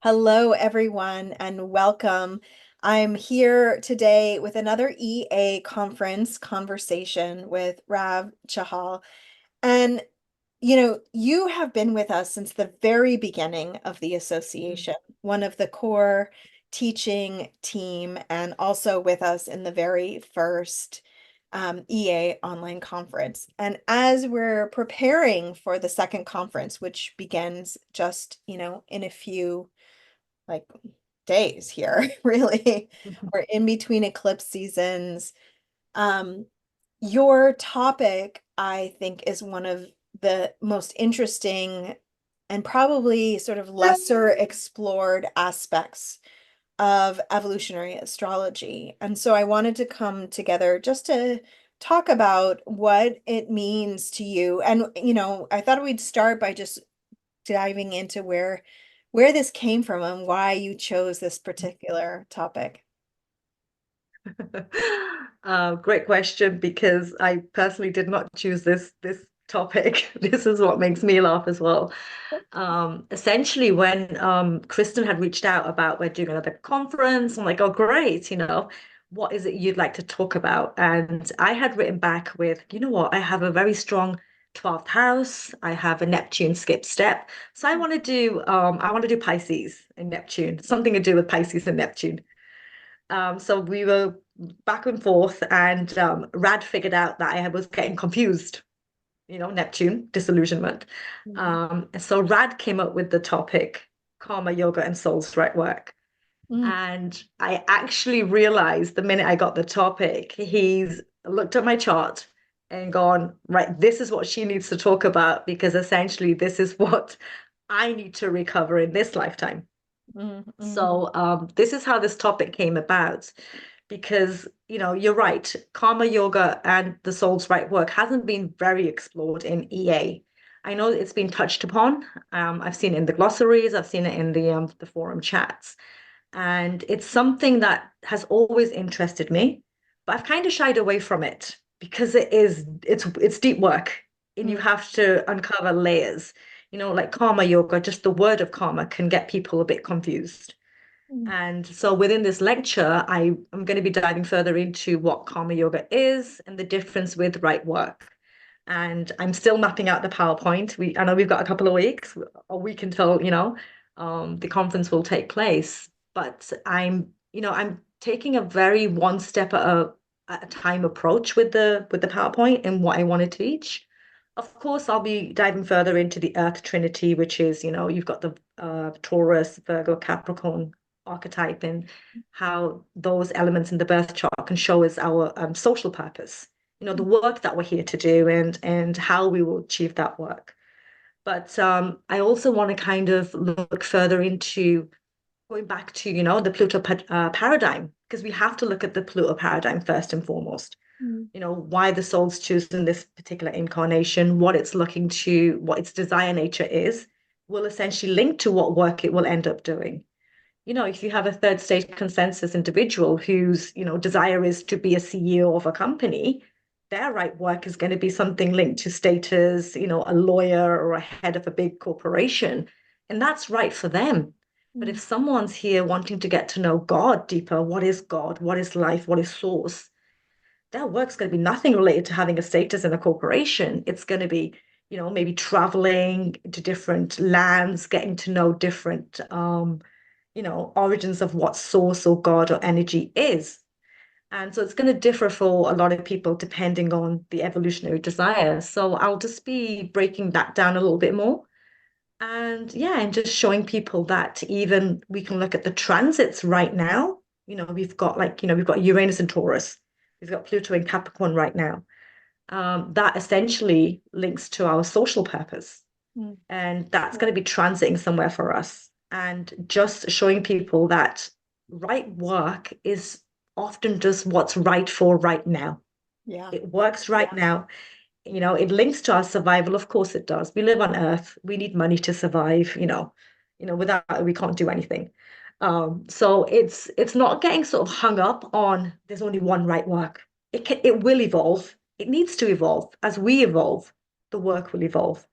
Hello, everyone, and welcome. I'm here today with another EA conference conversation with Rav Chahal. And, you have been with us since the very beginning of the association, one of the core teaching team, and also with us in the very first EA online conference. And as we're preparing for the second conference, which begins just, in a few like days here, really. We're in between eclipse seasons. Um, your topic, I think, is one of the most interesting and probably sort of lesser explored aspects of evolutionary astrology. And so I wanted to come together just to talk about what it means to you. And, I thought we'd start by just diving into where this came from and why you chose this particular topic. Great question because I personally did not choose this topic. This is what makes me laugh as well. Essentially, when Kristen had reached out about we're doing another conference, I'm like, oh great, what is it you'd like to talk about? And I had written back with, you know what, I have a very strong 12th house. I have a Neptune skip step. So I want to do Pisces and Neptune, something to do with Pisces and Neptune. So we were back and forth, and Rad figured out that I was getting confused, Neptune, disillusionment. Mhm. And so Rad came up with the topic karma, yoga, and soul's right work. Mm, And I actually realized the minute I got the topic, he's looked at my chart and gone, right, this is what she needs to talk about because essentially this is what I need to recover in this lifetime. mhm. So this is how this topic came about because, you're right, karma yoga and the soul's right work hasn't been very explored in EA. I know it's been touched upon. I've seen it in the glossaries, I've seen it in the forum chats, and it's something that has always interested me, but I've kind of shied away from it because it's deep work and you Mm, have to uncover layers. Like karma yoga, just the word of karma can get people a bit confused. mm, And so within this lecture, I am going to be diving further into what karma yoga is and the difference with right work. And I'm still mapping out the PowerPoint. I know we've got a couple of weeks, a week until, the conference will take place. But I'm taking a very one step at a time approach with the PowerPoint and what I want to teach. Of course, I'll be diving further into the Earth Trinity, which is, you've got the Taurus, Virgo, Capricorn archetype, and how those elements in the birth chart can show us our social purpose. The work that we're here to do and how we will achieve that work. But I also want to kind of look further into going back to, the Pluto paradigm, because we have to look at the Pluto paradigm first and foremost. mm, Why the soul's choosing this particular incarnation, what it's looking to, what its desire nature is, will essentially link to what work it will end up doing. If you have a third stage consensus individual whose, desire is to be a CEO of a company, their right work is going to be something linked to status, a lawyer or a head of a big corporation. And that's right for them. But if mm, someone's here wanting to get to know God deeper, what is God? What is life? What is source? Their work's going to be nothing related to having a status in a corporation. It's going to be, maybe traveling to different lands, getting to know different origins of what source or God or energy is. And so it's going to differ for a lot of people depending on the evolutionary desire. So I'll just be breaking that down a little bit more. And yeah, and just showing people that even we can look at the transits right now. We've got Uranus and Taurus, we've got Pluto and Capricorn right now. That essentially links to our social purpose mm. and that's going to be transiting somewhere for us. And just showing people that right work is often just what's right for right now. Yeah. It works right now. It links to our survival. Of course it does. We live on Earth. We need money to survive, without it, we can't do anything. So it's not getting sort of hung up on there's only one right work. It will evolve. It needs to evolve. As we evolve, the work will evolve.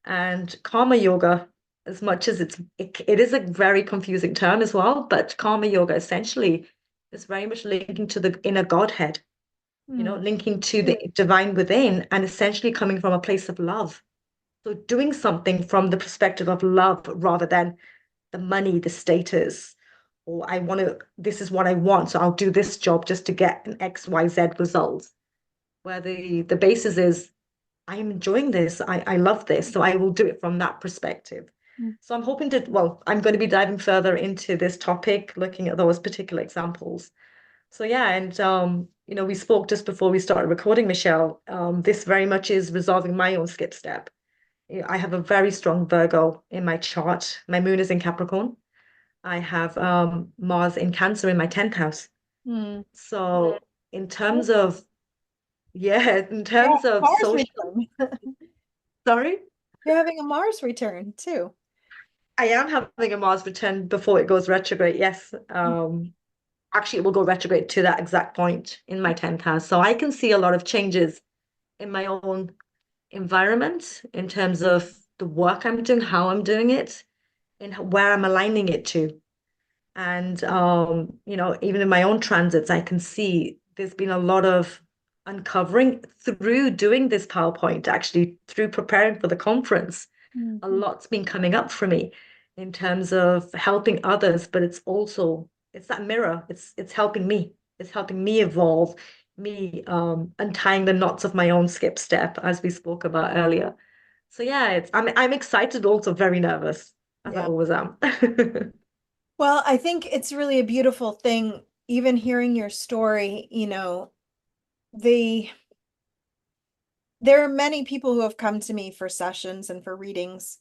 And karma yoga. as much as it is a very confusing term as well, but karma yoga essentially is very much linking to the inner Godhead, Mm. linking to the divine within and essentially coming from a place of love. So doing something from the perspective of love rather than the money, the status, or this is what I want, so I'll do this job just to get an XYZ result. Where the basis is, I'm enjoying this, I love this, so I will do it from that perspective. Mm. So I'm going to be diving further into this topic, looking at those particular examples. So yeah, and we spoke just before we started recording, Michelle. This very much is resolving my own skip step. I have a very strong Virgo in my chart. My moon is in Capricorn. I have Mars in Cancer in my 10th house. Mm. So in Oh, terms of, yeah, in yeah, terms of Mars social, return. sorry, You're having a Mars return too. I am having a Mars return before it goes retrograde. Yes. Actually, it will go retrograde to that exact point in my 10th house. So I can see a lot of changes in my own environment in terms of the work I'm doing, how I'm doing it, and where I'm aligning it to. And even in my own transits, I can see there's been a lot of uncovering through doing this PowerPoint, actually through preparing for the conference. A Mhm. lot's been coming up for me in terms of helping others, but it's that mirror. It's helping me. It's helping me evolve, me untying the knots of my own skip step, as we spoke about earlier. So yeah, I'm excited, also very nervous, as I Yeah. always am. Well, I think it's really a beautiful thing, even hearing your story, the there are many people who have come to me for sessions and for readings,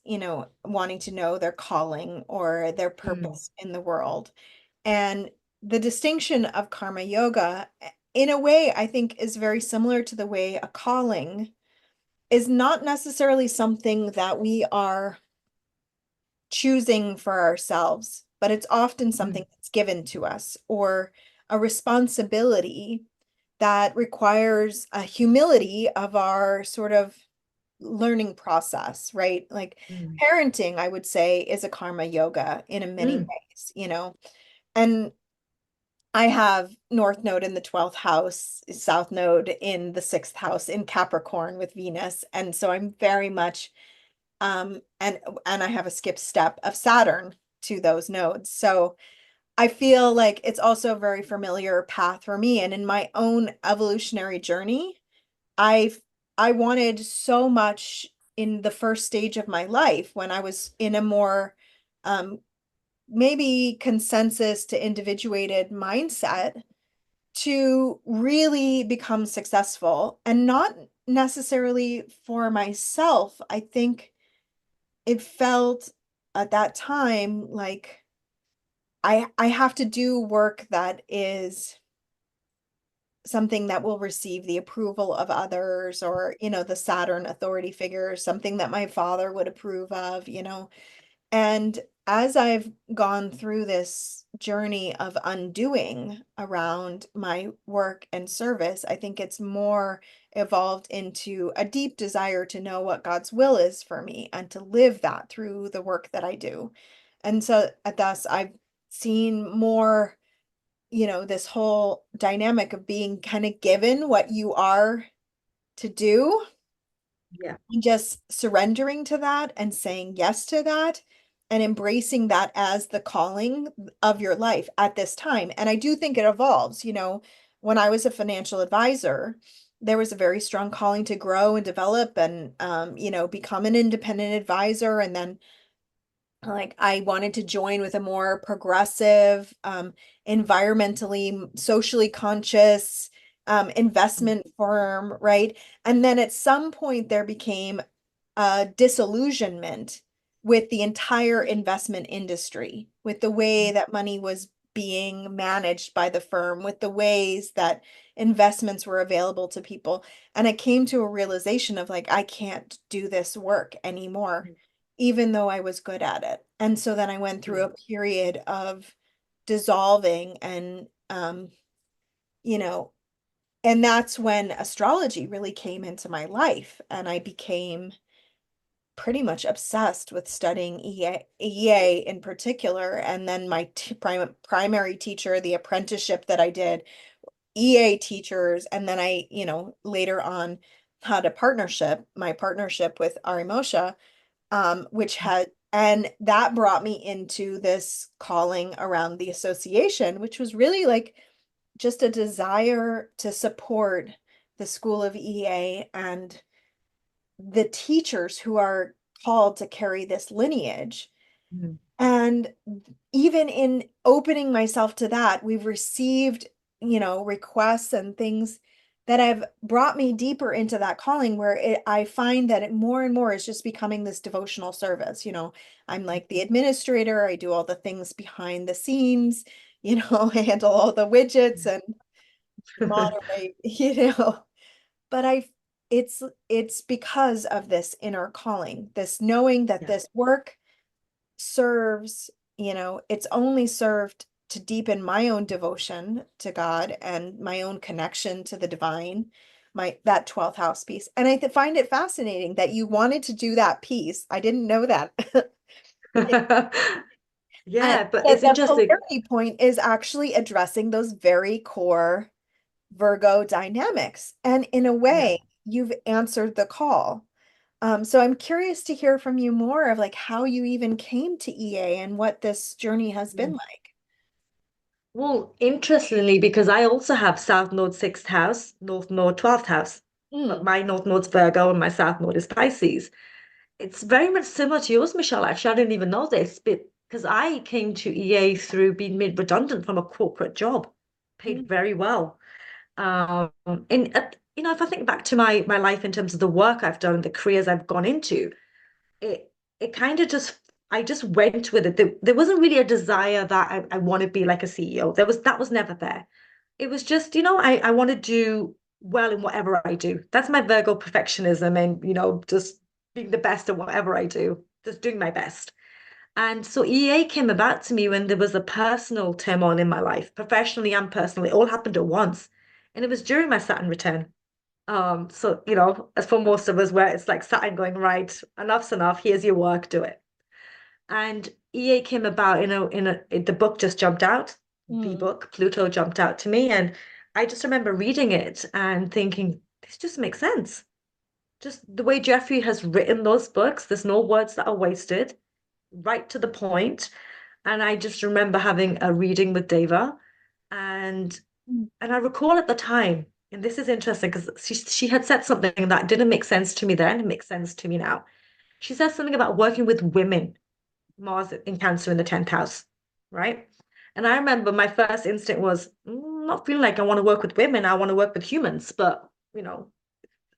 wanting to know their calling or their Mm, purpose in the world. And the distinction of karma yoga, in a way, I think is very similar to the way a calling is not necessarily something that we are choosing for ourselves, but it's often something mm, that's given to us or a responsibility that requires a humility of our sort of learning process, right? Like mm, parenting, I would say, is a karma yoga in a many mm. ways. And I have North Node in the 12th house, South Node in the 6th house in Capricorn with Venus. And so I'm very much and I have a skip step of Saturn to those nodes. So I feel like it's also a very familiar path for me. And in my own evolutionary journey, I've I wanted so much in the first stage of my life when I was in a more um, maybe consensus to individuated mindset to really become successful and not necessarily for myself. I think it felt at that time like I have to do work that is something that will receive the approval of others or the Saturn authority figure, something that my father would approve of. And as I've gone through this journey of undoing around my work and service, I think it's more evolved into a deep desire to know what God's will is for me and to live that through the work that I do. And so at thus I've seen more, this whole dynamic of being kind of given what you are to do Yeah, and just surrendering to that and saying yes to that and embracing that as the calling of your life at this time. And I do think it evolves. When I was a financial advisor, there was a very strong calling to grow and develop and, become an independent advisor. And then like I wanted to join with a more progressive, environmentally, socially conscious, mm, investment firm, right? And then at some point there became a disillusionment with the entire investment industry, with the way that money was being managed by the firm, with the ways that investments were available to people. And I came to a realization of like, I can't do this work anymore, mm, even though I was good at it. And so then I went through yeah, a period of dissolving and, you know, and that's when astrology really came into my life and I became pretty much obsessed with studying EA in particular. And then my primary teacher, the apprenticeship that I did, EA teachers, and then I, later on had a partnership, my partnership with Arimosha, which had, and that brought me into this calling around the association, which was really like just a desire to support the School of EA and the teachers who are called to carry this lineage. Mm. And even in opening myself to that, we've received, requests and things that have brought me deeper into that calling where I find that it more and more is just becoming this devotional service. I'm like the administrator, I do all the things behind the scenes, I handle all the widgets and moderate, but it's because of this inner calling, this knowing that Yeah. this work serves, it's only served to deepen my own devotion to God and my own connection to the divine, that 12th house piece. And I find it fascinating that you wanted to do that piece. I didn't know that. And Yeah, but that it's the interesting. polarity point is actually addressing those very core Virgo dynamics. And in a Yeah. way, you've answered the call. So I'm curious to hear from you more of like how you even came to EA and what this journey has been Mm. like. Well, interestingly, because I also have South Node 6th house, North Node 12th house, but Mm, my North Node's Virgo and my South Node is Pisces. It's very much similar to yours, Michelle. Actually, I didn't even know this, but because I came to EA through being made redundant from a corporate job, paid mm, very well. Um, and if I think back to my life in terms of the work I've done, the careers I've gone into, it it kind of just I just went with it. There wasn't really a desire that I want to be like a CEO. That was never there. It was just, I want to do well in whatever I do. That's my Virgo perfectionism and, just being the best at whatever I do, just doing my best. And so EA came about to me when there was a personal turmoil in my life, professionally and personally. It all happened at once. And it was during my Saturn return. So, as for most of us, where it's like Saturn going, right, enough's enough, here's your work, do it. And EA came about, the book just jumped out, the mm, book, Pluto jumped out to me. And I just remember reading it and thinking, this just makes sense. Just the way Jeffrey has written those books, there's no words that are wasted, right to the point. And I just remember having a reading with Deva, and mm, and I recall at the time, and this is interesting because she had said something that didn't make sense to me then, it makes sense to me now. She says something about working with women, Mars in Cancer in the 10th house, right? And I remember my first instinct was, not feeling like I want to work with women, I want to work with humans. But,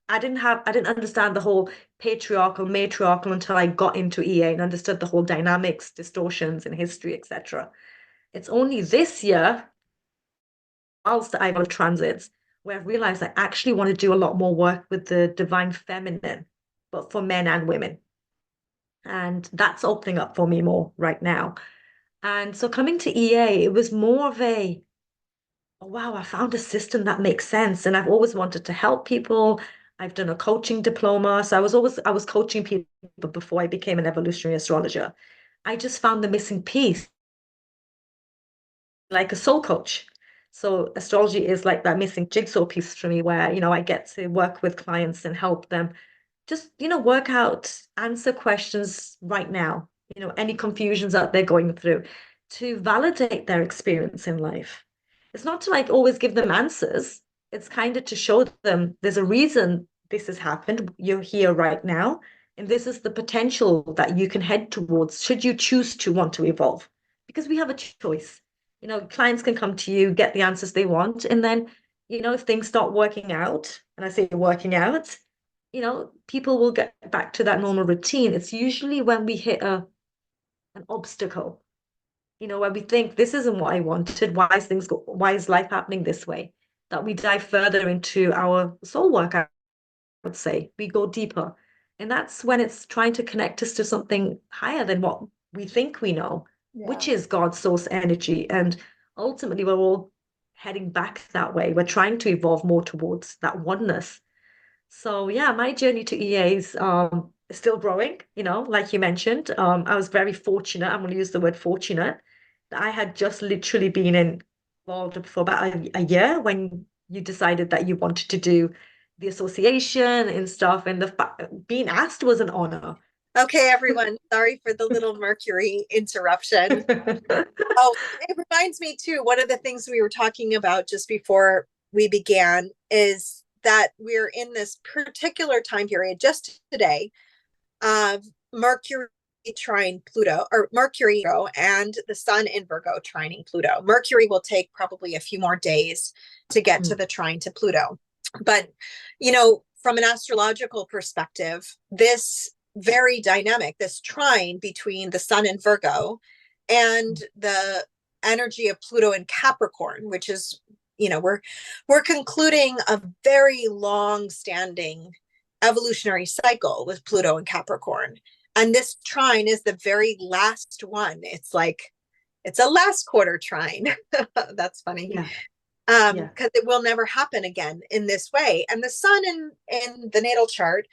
I didn't understand the whole patriarchal, matriarchal until I got into EA and understood the whole dynamics, distortions in history, etc. It's only this year, whilst I've got transits, where I've realized I actually want to do a lot more work with the divine feminine, but for men and women. And that's opening up for me more right now. And so coming to EA, it was more of oh, wow, I found a system that makes sense. And I've always wanted to help people. I've done a coaching diploma. So I was coaching people before I became an evolutionary astrologer. I just found the missing piece, like a soul coach. So astrology is like that missing jigsaw piece for me where, I get to work with clients and help them just, work out, answer questions right now, any confusions that they're going through to validate their experience in life. It's not to like always give them answers. It's kind of to show them there's a reason this has happened. You're here right now. And this is the potential that you can head towards should you choose to want to evolve. Because we have a choice. Clients can come to you, get the answers they want, and then, if things start working out, and I say working out, people will get back to that normal routine. It's usually when we hit an obstacle, where we think this isn't what I wanted. Why is life happening this way? That we dive further into our soul work, I would say. We go deeper. And that's when it's trying to connect us to something higher than what we think we know, yeah. which is God's source energy. And ultimately, we're all heading back that way. We're trying to evolve more towards that oneness. So yeah, my journey to EAs. still growing, like you mentioned. I was very fortunate. I'm going to use the word fortunate. That I had just literally been involved for about a year when you decided that you wanted to do the association and stuff, and being asked was an honor. Okay, everyone, sorry for the little Mercury interruption. Oh, it reminds me too, one of the things we were talking about just before we began is that we're in this particular time period just today of Mercury trine Pluto, or Mercury and the Sun in Virgo trining Pluto. Mercury will take probably a few more days to get to Mm, the trine to Pluto. But, from an astrological perspective, this very dynamic, this trine between the Sun in Virgo and the energy of Pluto in Capricorn, which is, we're concluding a very long standing evolutionary cycle with Pluto and Capricorn. And this trine is the very last one. It's like it's a last quarter trine. That's funny. yeah, yeah, Because it will never happen again in this way. And the sun in the natal chart,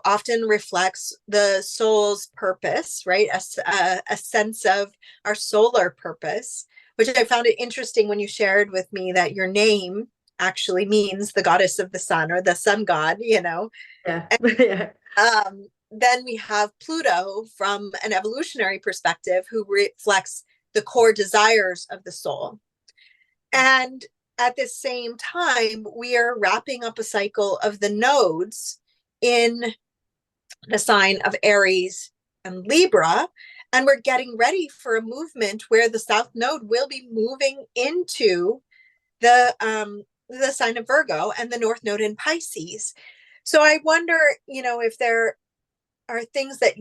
often reflects the soul's purpose, right? A sense of our solar purpose, which I found it interesting when you shared with me that your name actually means the goddess of the sun or the sun god. yeah, yeah. Then we have Pluto from an evolutionary perspective, who reflects the core desires of the soul. And at the same time, we are wrapping up a cycle of the nodes in the sign of Aries and Libra. And we're getting ready for a movement where the South Node will be moving into the sign of Virgo and the North Node in Pisces. So I wonder, if there are things that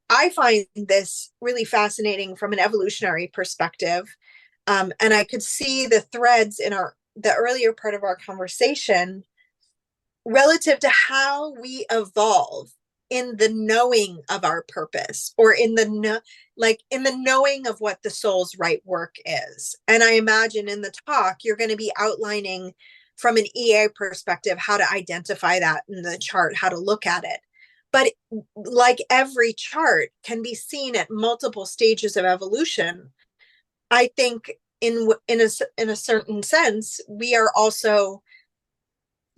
I find this really fascinating from an evolutionary perspective. And I could see the threads in the earlier part of our conversation relative to how we evolve in the knowing of our purpose, or in the knowing of what the soul's right work is. And I imagine in the talk you're going to be outlining from an EA perspective how to identify that in the chart, how to look at it. But like every chart can be seen at multiple stages of evolution, I think in a certain sense we are also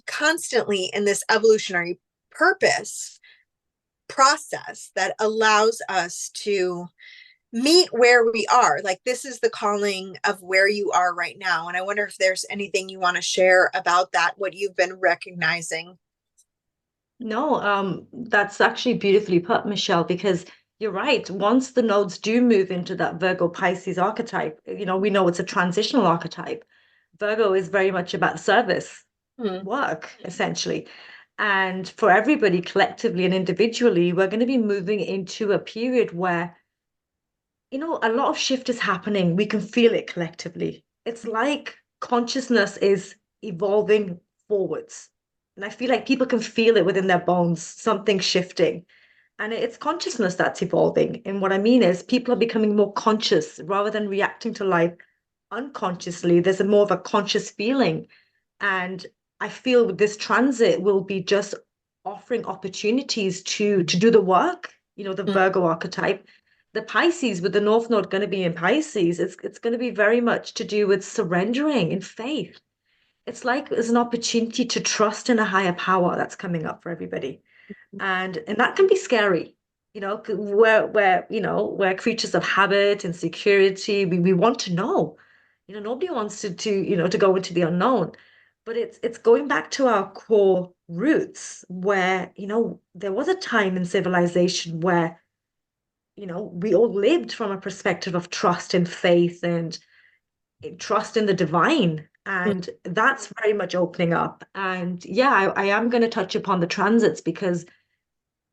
constantly in this evolutionary purpose process that allows us to meet where we are. Like, this is the calling of where you are right now. And I wonder if there's anything you want to share about that, what you've been recognizing. No, that's actually beautifully put, Michelle, because you're right. Once the nodes do move into that Virgo Pisces archetype, we know it's a transitional archetype. Virgo is very much about service, Hmm. work, essentially. And for everybody collectively and individually, we're going to be moving into a period where, a lot of shift is happening. We can feel it collectively. It's like consciousness is evolving forwards. And I feel like people can feel it within their bones, something shifting. And it's consciousness that's evolving. And what I mean is people are becoming more conscious rather than reacting to life unconsciously. There's a more of a conscious feeling. And I feel this transit will be just offering opportunities to do the work, the Hmm. Virgo archetype. The Pisces, with the North Node going to be in Pisces, it's going to be very much to do with surrendering and faith. It's like there's an opportunity to trust in a higher power that's coming up for everybody. And that can be scary. We're creatures of habit and security. We want to know. Nobody wants to go into the unknown. But it's going back to our core roots where, there was a time in civilization where, we all lived from a perspective of trust and faith and trust in the divine. And that's very much opening up. And yeah, I am going to touch upon the transits because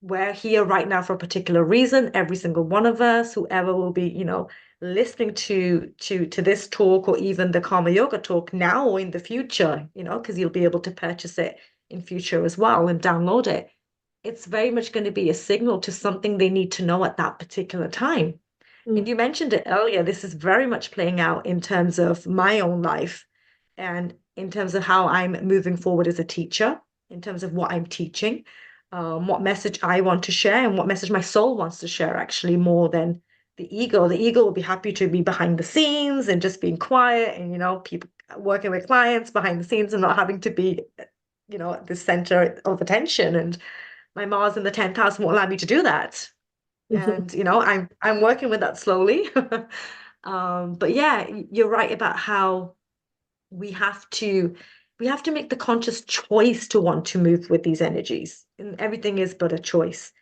we're here right now for a particular reason. Every single one of us, whoever will be, listening to this talk or even the Karma Yoga talk now or in the future, because you'll be able to purchase it in future as well and download it. It's very much going to be a signal to something they need to know at that particular time. Hmm. And you mentioned it earlier, this is very much playing out in terms of my own life and in terms of how I'm moving forward as a teacher, in terms of what I'm teaching. what message I want to share and what message my soul wants to share, actually, more than the ego. The ego will be happy to be behind the scenes and just being quiet and, people working with clients behind the scenes and not having to be, at the center of attention. And my Mars in the 10th house won't allow me to do that. And, I'm working with that slowly. But yeah, you're right about how we have to we have to make the conscious choice to want to move with these energies, and everything is but a choice.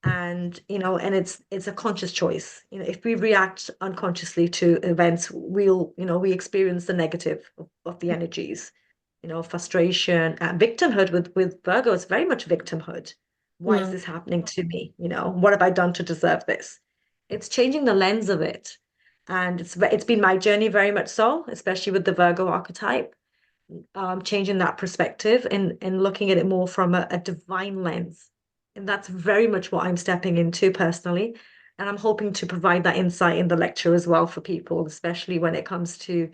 And and it's a conscious choice. If we react unconsciously to events, we experience the negative of the energies. Frustration and victimhood. With Virgo, it's very much victimhood. Why is Mm, this happening to me? What have I done to deserve this? It's changing the lens of it. And it's been my journey, very much so, especially with the Virgo archetype, changing that perspective and looking at it more from a divine lens. And that's very much what I'm stepping into personally. And I'm hoping to provide that insight in the lecture as well for people, especially when it comes to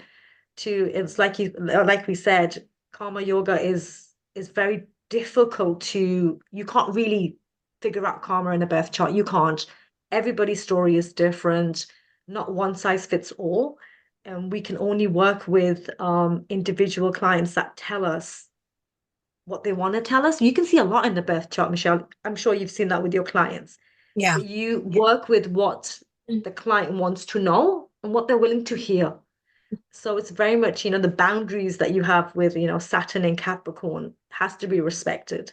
it's like we said, karma yoga is very difficult to you can't really figure out karma in a birth chart. You can't. Everybody's story is different, not one size fits all. And we can only work with individual clients that tell us what they want to tell us. You can see a lot in the birth chart, Michelle. I'm sure you've seen that with your clients, yeah. but you work with what the client wants to know and what they're willing to hear. So it's very much, the boundaries that you have with, Saturn and Capricorn has to be respected.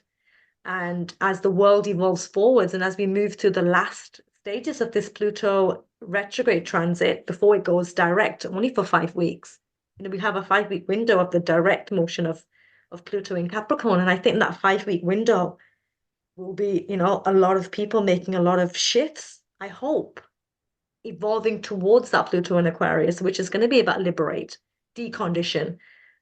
And as the world evolves forwards and as we move to the last stages of this Pluto retrograde transit before it goes direct, only for 5 weeks, we have a 5 week window of the direct motion of Pluto in Capricorn. And I think that 5 week window will be, a lot of people making a lot of shifts, I hope, evolving towards that Pluto in Aquarius, which is going to be about liberate, decondition,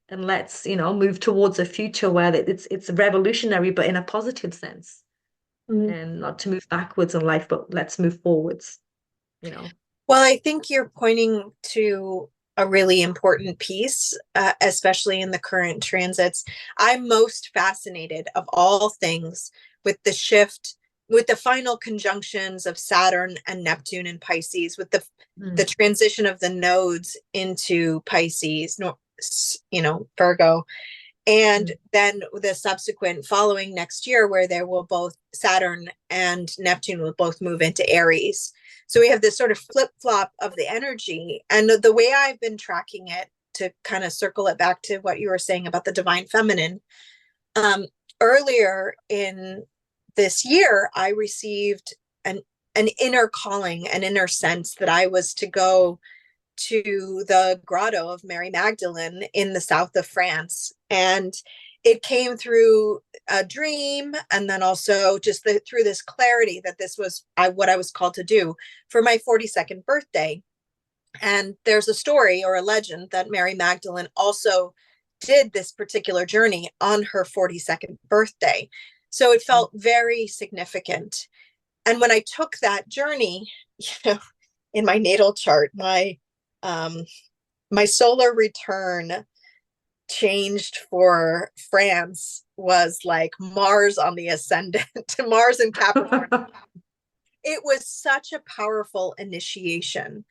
and let's, move towards a future where it's revolutionary, but in a positive sense, Mm. and not to move backwards in life, but let's move forwards, you know. Well, I think you're pointing to a really important piece, especially in the current transits. I'm most fascinated of all things with the shift, with the final conjunctions of Saturn and Neptune and Pisces, with the Mm, transition of the nodes into Pisces, no, Virgo, and mm, then the subsequent following next year where there will both Saturn and Neptune will both move into Aries. So we have this sort of flip-flop of the energy, and the way I've been tracking it, to kind of circle it back to what you were saying about the divine feminine, um, earlier in this year I received an inner calling, an inner sense that I was to go to the grotto of Mary Magdalene in the south of France. And it came through a dream, and then also just through this clarity that this was what I was called to do for my 42nd birthday. And there's a story or a legend that Mary Magdalene also did this particular journey on her 42nd birthday. So it mm. felt very significant. And when I took that journey, in my natal chart, um, my solar return changed for France was like Mars on the ascendant, Mars in Capricorn. It was such a powerful initiation.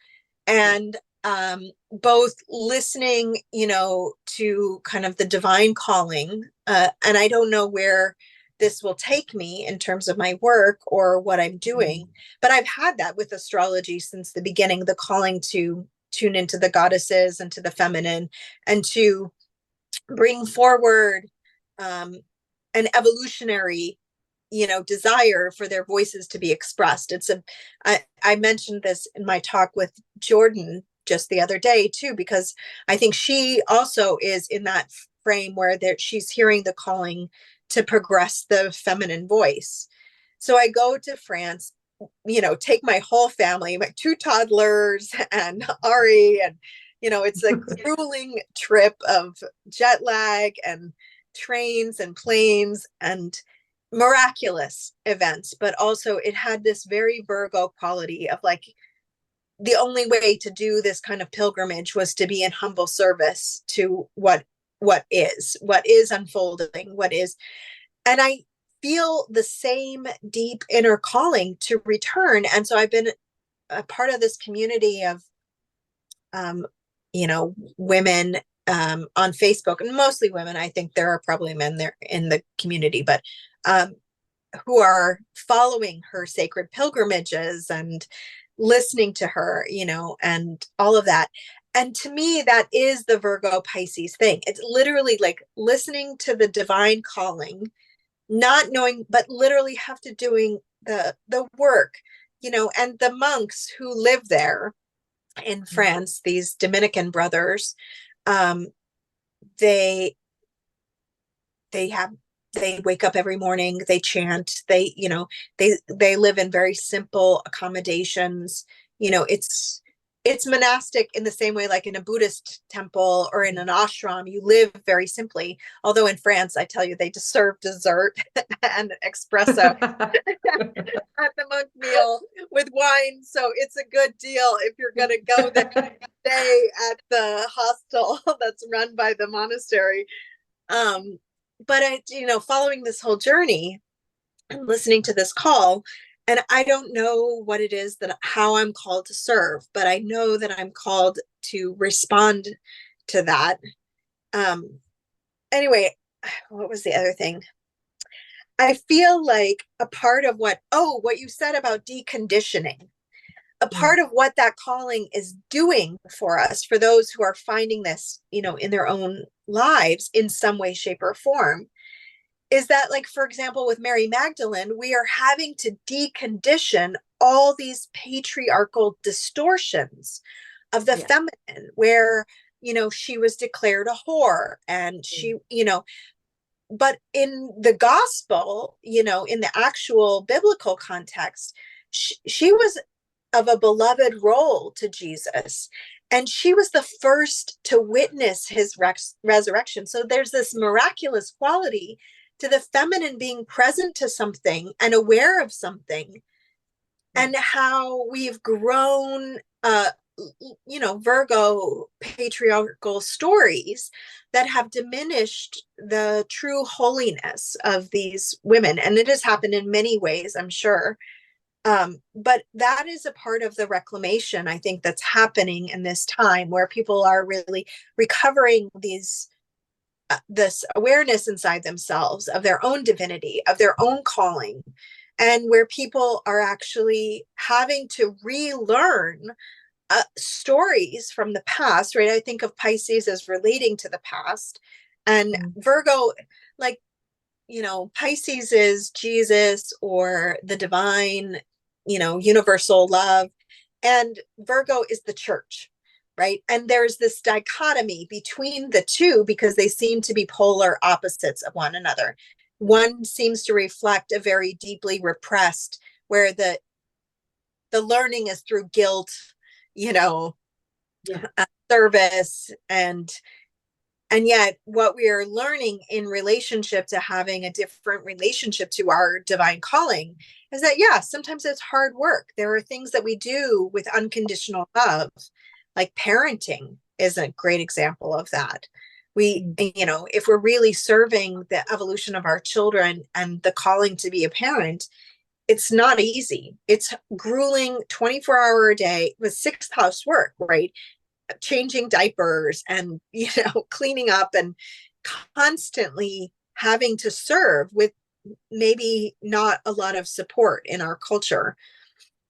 Yeah. And both listening, to kind of the divine calling, and I don't know where this will take me in terms of my work or what I'm Mm, doing, but I've had that with astrology since the beginning, the calling to tune into the goddesses and to the feminine, and to bring forward um, an evolutionary desire for their voices to be expressed. I mentioned this in my talk with Jordan just the other day too, because I think she also is in that frame where she's hearing the calling to progress the feminine voice. So I go to France, take my whole family, my two toddlers and Ari, and it's a grueling trip of jet lag and trains and planes and miraculous events, but also it had this very Virgo quality of like the only way to do this kind of pilgrimage was to be in humble service to what is unfolding, what is. And I feel the same deep inner calling to return. And so I've been a part of this community of, um, women on Facebook, and mostly women. I think there are probably men there in the community, but um, who are following her sacred pilgrimages and listening to her, and all of that. And to me, that is the Virgo Pisces thing. It's literally like listening to the divine calling, not knowing, but literally have to doing the work, and the monks who live there in France, these Dominican brothers, um, they they have they wake up every morning, they chant, they live in very simple accommodations. It's monastic in the same way, like in a Buddhist temple or in an ashram, you live very simply. Although in France, I tell you, they just serve dessert and espresso at the monk meal with wine. So it's a good deal if you're going to go there, stay at the hostel that's run by the monastery. Um, but following this whole journey and listening to this call, and I don't know what it is that how I'm called to serve, but I know that I'm called to respond to that. Um, anyway, what was the other thing? I feel like a part of what you said about deconditioning, a part of what that calling is doing for us, for those who are finding this, in their own lives in some way, shape, or form, is that, like, for example, with Mary Magdalene, we are having to decondition all these patriarchal distortions of the feminine, where, she was declared a whore and she, but in the gospel, in the actual biblical context, she was of a beloved role to Jesus. And she was the first to witness his resurrection. So there's this miraculous quality to the feminine being present to something and aware of something, and how we've grown, Virgo patriarchal stories that have diminished the true holiness of these women. And it has happened in many ways, I'm sure. But that is a part of the reclamation, I think, that's happening in this time, where people are really recovering this awareness inside themselves of their own divinity, of their own calling, and where people are actually having to relearn stories from the past, right? I think of Pisces as relating to the past, and Virgo, like, Pisces is Jesus or the divine, universal love. And Virgo is the church, right? And there's this dichotomy between the two because they seem to be polar opposites of one another. One seems to reflect a very deeply repressed, where the learning is through guilt, you know, service, and yet what we are learning in relationship to having a different relationship to our divine calling is that, yeah, sometimes it's hard work. There are things that we do with unconditional love, like parenting is a great example of that. If we're really serving the evolution of our children and the calling to be a parent, it's not easy. It's grueling 24-hour a day with sixth house work, right? Changing diapers and cleaning up and constantly having to serve with maybe not a lot of support in our culture.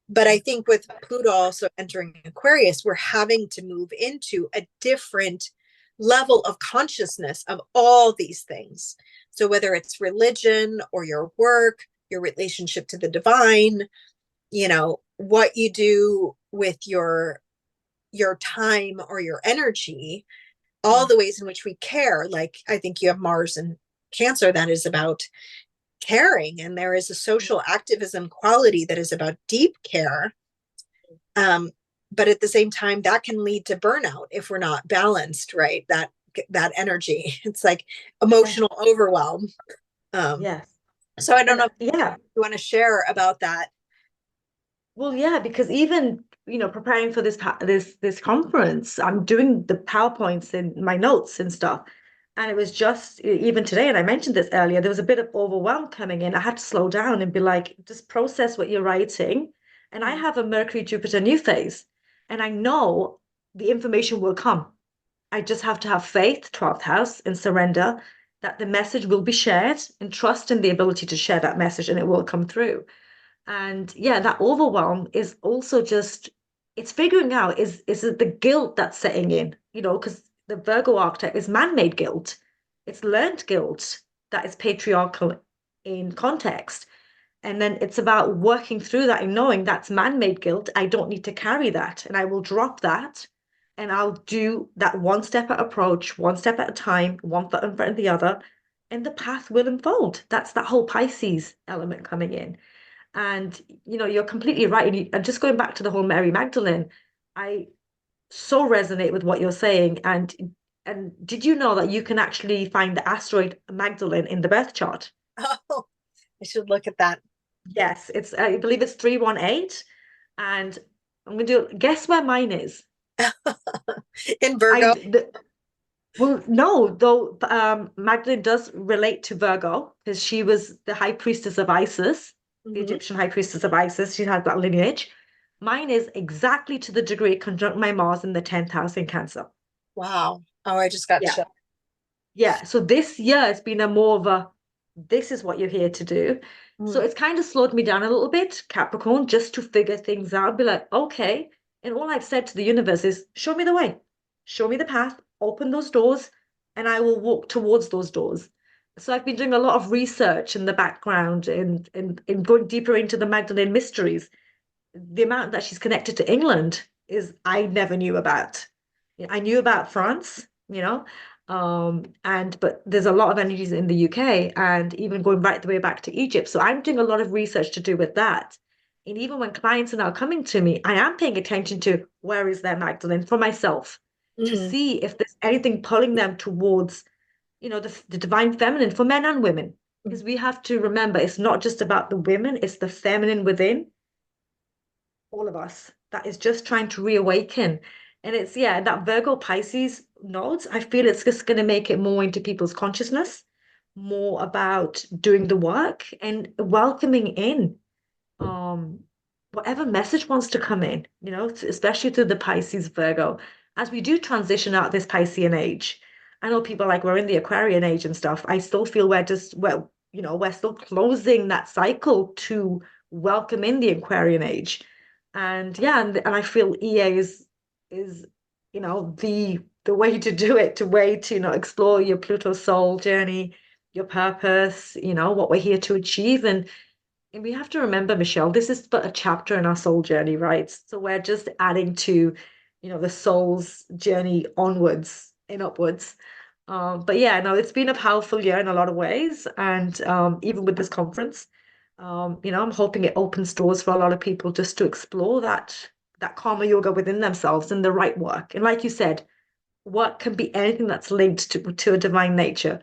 But I think with Pluto also entering Aquarius, we're having to move into a different level of consciousness of all these things. So whether it's religion or your work, your relationship to the divine, what you do with your time or your energy, all the ways in which we care. Like, I think you have Mars and Cancer, that is about caring, and there is a social activism quality that is about deep care. But at the same time, that can lead to burnout if we're not balanced, right? That energy, it's like emotional overwhelm. Yes. So I don't And know if you want to share about that. Well, yeah, because even, preparing for this conference, I'm doing the PowerPoints in my notes and stuff. And it was just even today, and I mentioned this earlier, there was a bit of overwhelm coming in. I had to slow down and be like, just process what you're writing. And I Mm. have a Mercury Jupiter new phase, and I know the information will come. I just have to have faith, 12th house, and surrender that the message will be shared and trust in the ability to share that message and it will come through. And yeah, that overwhelm is also just it's figuring out is it the guilt that's setting in, because the Virgo archetype is man-made guilt. It's learned guilt that is patriarchal in context. And then it's about working through that and knowing that's man-made guilt. I don't need to carry that. And I will drop that and I'll do that one step at approach, one step at a time, one foot in front of the other, and the path will unfold. That's that whole Pisces element coming in. And you're completely right. And just going back to the whole Mary Magdalene, I so resonate with what you're saying. And did you know that you can actually find the asteroid Magdalene in the birth chart? Oh, I should look at that. Yes, it's I believe it's 318. And I'm gonna do guess where mine is. In I Virgo. the, well, no, though Magdalene does relate to Virgo because she was the high priestess of Isis, the Hmm. Egyptian high priestess of Isis. She has that lineage. Mine is exactly to the degree conjunct my Mars in the 10th house in Cancer. Wow. Oh, I just got Yeah. chill. Yeah. So this year it's been a more of a this is what you're here to do. So Mm. it's kind of slowed me down a little bit, Capricorn, just to figure things out. Be like, okay. And all I've said to the universe is, show me the way, show me the path, open those doors, and I will walk towards those doors. So I've been doing a lot of research in the background and going deeper into the Magdalene mysteries. The amount that she's connected to England is I never knew about. I knew about France, and but there's a lot of energies in the UK and even going right the way back to Egypt. So I'm doing a lot of research to do with that. And even when clients are now coming to me, I am paying attention to where is their Magdalene for myself to Mm. see if there's anything pulling them towards, the divine feminine for men and women. Because we have to remember it's not just about the women, it's the feminine within all of us that is just trying to reawaken. And it's, yeah, that Virgo Pisces nodes, I feel it's just going to make it more into people's consciousness, more about doing the work and welcoming in um whatever message wants to come in, especially through the Pisces Virgo. As we do transition out this Piscean age, I know people are like we're in the Aquarian age and stuff. I still feel we're still closing that cycle to welcome in the Aquarian age. And yeah, and I feel EA is the way to do it, to way to explore your Pluto soul journey, your purpose, what we're here to achieve. And we have to remember, Michelle, this is but a chapter in our soul journey, right? So we're just adding to, the soul's journey onwards and upwards. But yeah, no, it's been a powerful year in a lot of ways. And even with this conference, I'm hoping it opens doors for a lot of people just to explore that karma yoga within themselves and the right work. And like you said, work can be anything that's linked to a divine nature.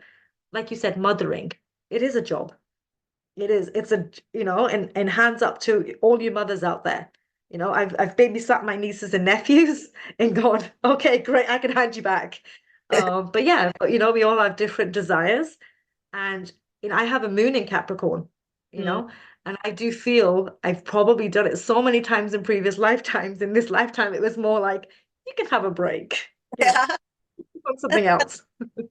Like you said, mothering. It is a job. It is. It's and hands up to all you mothers out there. I've babysat my nieces and nephews and gone, okay, great, I can hand you back. But yeah, but we all have different desires. And I have a moon in Capricorn, you Mm. know, and I do feel I've probably done it so many times in previous lifetimes. In this lifetime, it was more like you can have a break, Yeah. on something else.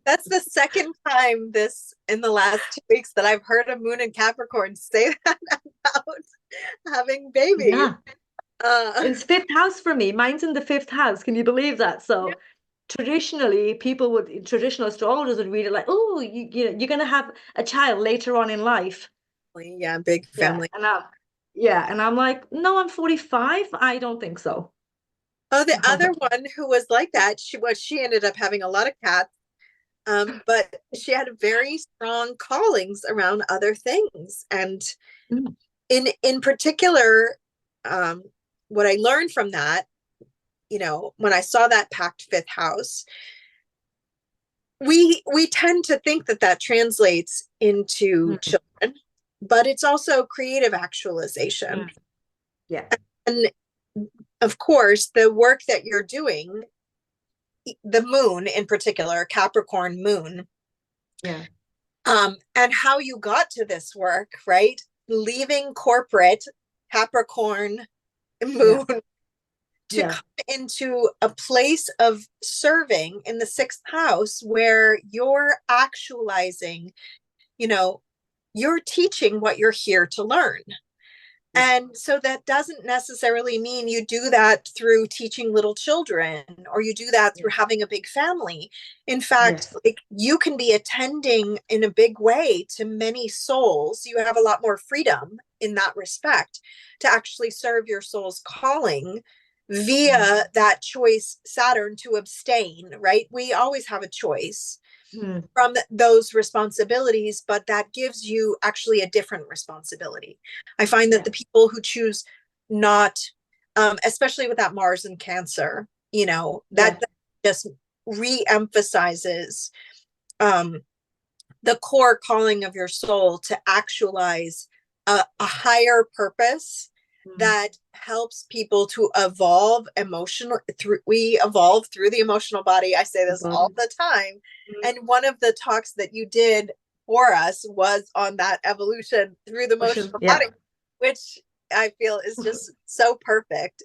That's the second time this in the last 2 weeks that I've heard a moon in Capricorn say that about having babies. Yeah. Uh, It's fifth house for me. Mine's in the fifth house. Can you believe that? yeah. So traditionally, traditional astrologers would read it like, oh, you're going to have a child later on in life. Yeah, big Yeah. family. And I'm like, no, I'm 45. I don't think so. Oh, the other one who was like that, she ended up having a lot of cats, but she had very strong callings around other things. And Mm, in particular, what I learned from that, when I saw that packed fifth house, we tend to think that that translates into mm, children, but it's also creative actualization. mm. Yeah. And of course, the work that you're doing, the moon in particular, Capricorn moon, Yeah. And how you got to this work, right? Leaving corporate, Capricorn, Yeah. moon, to Yeah. come into a place of serving in the sixth house where you're actualizing, you know, you're teaching what you're here to learn. Yeah. And so that doesn't necessarily mean you do that through teaching little children or you do that through Yeah. having a big family. In fact, Yes. like you can be attending in a big way to many souls. You have a lot more freedom in that respect to actually serve your soul's calling Mm. via that choice Saturn to abstain, right? We always have a choice Mm. from those responsibilities, but that gives you actually a different responsibility. I find that Yeah. the people who choose not, especially with that Mars and Cancer, Yeah. that just re-emphasizes um, the core calling of your soul to actualize a higher purpose Mm. that helps people to evolve emotional through we evolve through the emotional body. I say The this all body. the time. Mm. And one of the talks that you did for us was on that evolution through the Ocean. emotional body, Yeah. which I feel is just so perfect.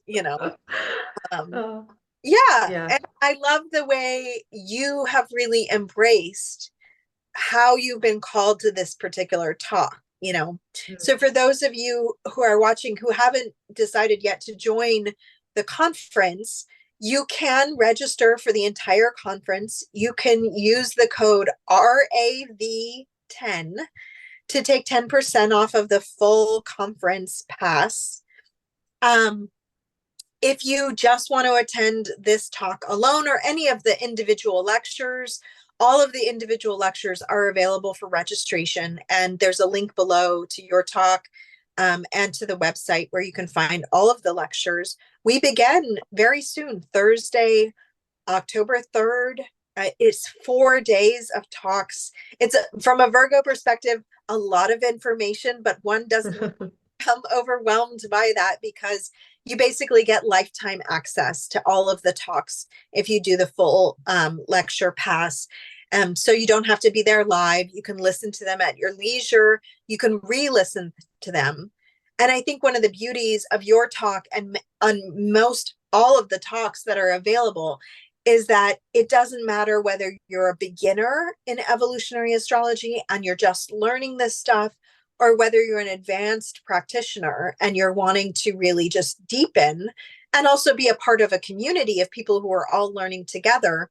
Um, Oh, yeah. yeah. And I love the way you have really embraced how you've been called to this particular talk. Mm. So for those of you who are watching who haven't decided yet to join the conference, you can register for the entire conference. You can use the code RAV10 to take 10% off of the full conference pass. Um, if you just want to attend this talk alone or any of the individual lectures, all of the individual lectures are available for registration. And there's a link below to your talk and to the website where you can find all of the lectures. We begin very soon, Thursday, October 3rd. It's 4 days of talks. From a Virgo perspective, a lot of information, but one doesn't become overwhelmed by that because you basically get lifetime access to all of the talks if you do the full lecture pass. So you don't have to be there live. You can listen to them at your leisure. You can re-listen to them. And I think one of the beauties of your talk and on most all of the talks that are available is that it doesn't matter whether you're a beginner in evolutionary astrology and you're just learning this stuff, or whether you're an advanced practitioner and you're wanting to really just deepen and also be a part of a community of people who are all learning together.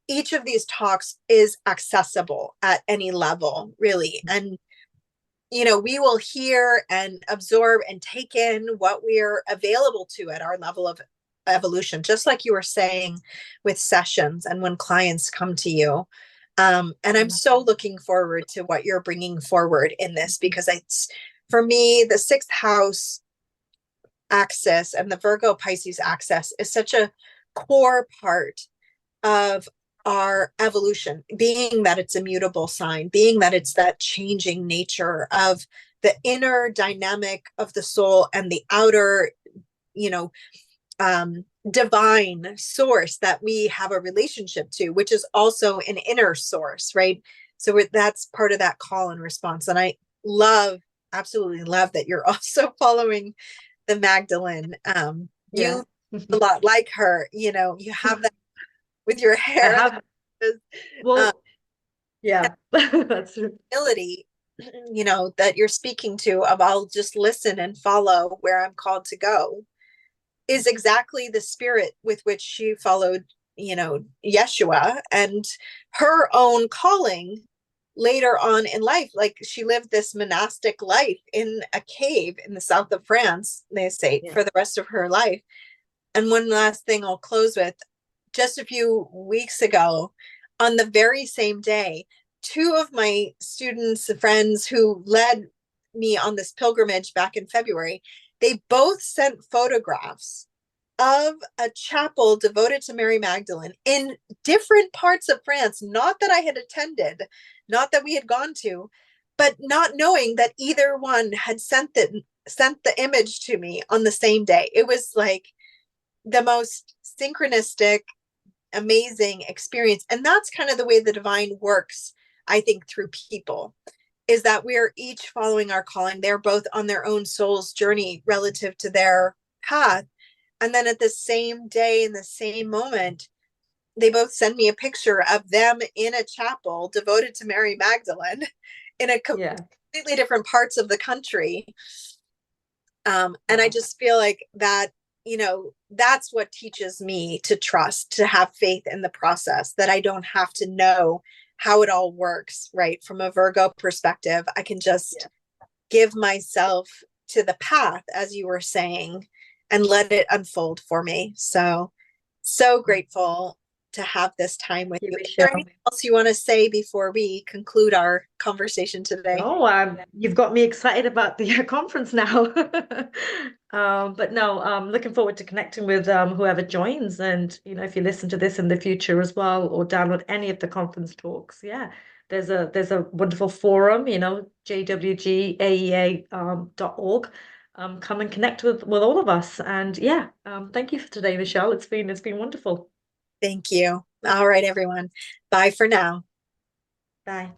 Each of these talks is accessible at any level, really. And, we will hear and absorb and take in what we're available to at our level of evolution, just like you were saying with sessions and when clients come to you. And I'm so looking forward to what you're bringing forward in this because it's, for me, the sixth house axis and the Virgo Pisces axis is such a core part of our evolution, being that it's a mutable sign, being that it's that changing nature of the inner dynamic of the soul and the outer, you know, divine source that we have a relationship to, which is also an inner source, right? So that's part of that call and response. And I absolutely love that you're also following the Magdalene. Yeah. You a lot like her, you have that with your I hair. have. Um, Well, yeah, that's true. ability, that you're speaking to of I'll just listen and follow where I'm called to go is exactly the spirit with which she followed, Yeshua and her own calling later on in life. Like she lived this monastic life in a cave in the south of France, they say, Yeah. for the rest of her life. And one last thing I'll close with, just a few weeks ago, on the very same day, two of my students, friends who led me on this pilgrimage back in February, they both sent photographs of a chapel devoted to Mary Magdalene in different parts of France, not that I had attended, not that we had gone to, but not knowing that either one had sent the image to me on the same day. It was like the most synchronistic, amazing experience. And that's kind of the way the divine works I think, through people, is that we're each following our calling. They're both on their own soul's journey relative to their path. And then at the same day, in the same moment, they both send me a picture of them in a chapel devoted to Mary Magdalene in a Yeah. completely different parts of the country. And I Wow. just feel like that, that's what teaches me to trust, to have faith in the process, that I don't have to know how it all works, right? From a Virgo perspective, I can Yeah. just give myself to the path, as you were saying, and let it unfold for me. So grateful to have this time with Thank you, you. Is there Michelle. anything else you want to say before we conclude our conversation today? No, you've got me excited about the conference now. But no, I'm looking forward to connecting with whoever joins, and if you listen to this in the future as well, or download any of the conference talks, yeah, there's a wonderful forum, jwgaea.org. Come and connect with all of us, and yeah, thank you for today, Michelle. It's been wonderful. Thank you. All right, everyone. Bye for now. Bye.